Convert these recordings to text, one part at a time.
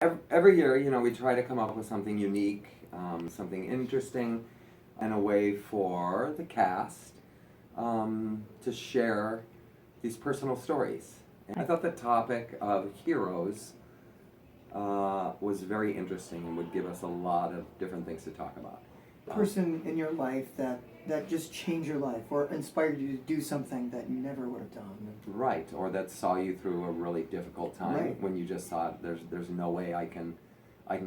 Every year, we try to come up with something unique, something interesting, and a way for the cast to share these personal stories. And I thought the topic of heroes was very interesting and would give us a lot of different things to talk about. Person in your life that just changed your life or inspired you to do something that you never would have done. Right, or that saw you through a really difficult time Right. when you just thought there's no way I can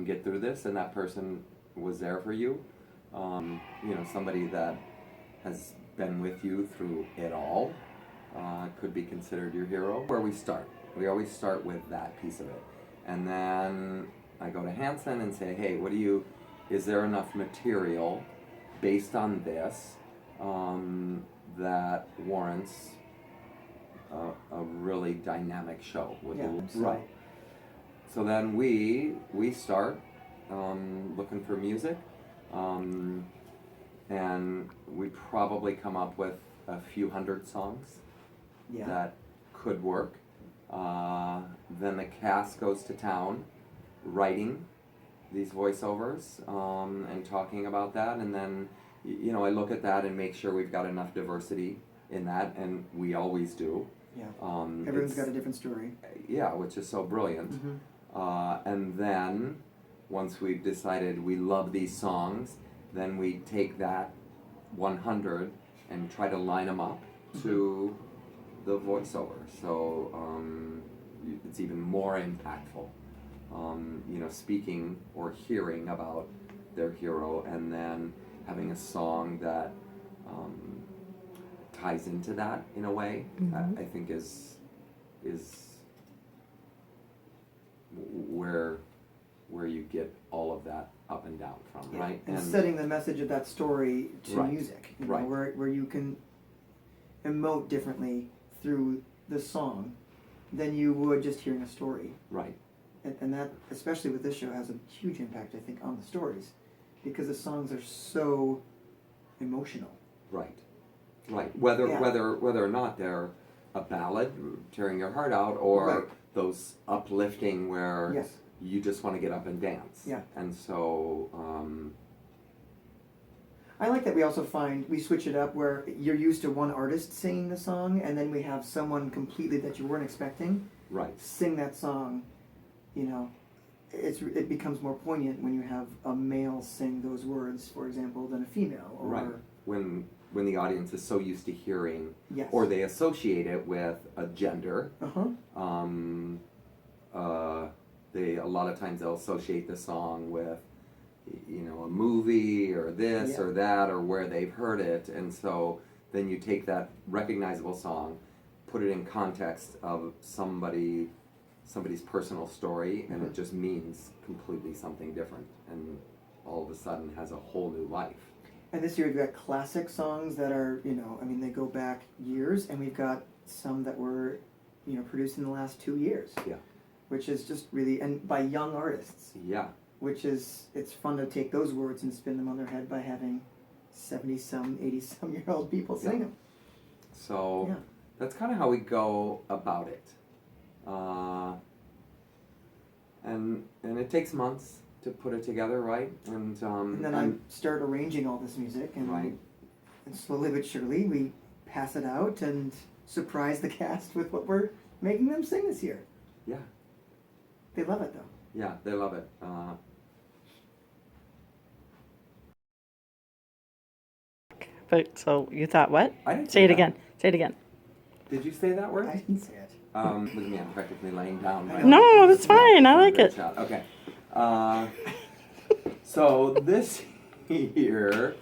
get through this, and that person was there for you. Somebody that has been with you through it all could be considered your hero. Where we always start with that piece of it, and then I go to Hanson and say, hey, is there enough material based on this that warrants a really dynamic show with right. So then we start looking for music, and we probably come up with a few hundred songs that could work. Then the cast goes to town writing these voiceovers and talking about that, and then I look at that and make sure we've got enough diversity in that, and we always do. Yeah. Everyone's got a different story. Yeah, which is so brilliant. Mm-hmm. And then once we've decided we love these songs, then we take that 100 and try to line them up to the voiceover. So it's even more impactful. Speaking or hearing about their hero, and then having a song that ties into that in a way. I think is where you get all of that up and down from, right? And setting the message of that story to music, where you can emote differently through the song than you would just hearing a story. Right. And that, especially with this show, has a huge impact, I think, on the stories, because the songs are so emotional. Right. Whether or not they're a ballad, tearing your heart out, or those uplifting where you just want to get up and dance. Yeah. And so I like that we switch it up where you're used to one artist singing the song, and then we have someone completely that you weren't expecting sing that song. It becomes more poignant when you have a male sing those words, for example, than a female. Or when the audience is so used to hearing, or they associate it with a gender. They a lot of times they'll associate the song with a movie or this or that, or where they've heard it, and so then you take that recognizable song, put it in context of somebody's personal story, and it just means completely something different, and all of a sudden has a whole new life. And this year we've got classic songs that are, they go back years, and we've got some that were, produced in the last 2 years. Yeah. Which is just really, and by young artists. Yeah. It's fun to take those words and spin them on their head by having 70-some, 80-some-year-old people sing them. So that's kind of how we go about it. And it takes months to put it together, right? And then I start arranging all this music, and slowly but surely we pass it out and surprise the cast with what we're making them sing this year. Yeah. They love it, though. Yeah, they love it. But so you thought what? I didn't say it again. Say it again. Did you say that word? I didn't say it. Look at me, I'm practically laying down. No, that's fine. I like it. Okay. So this year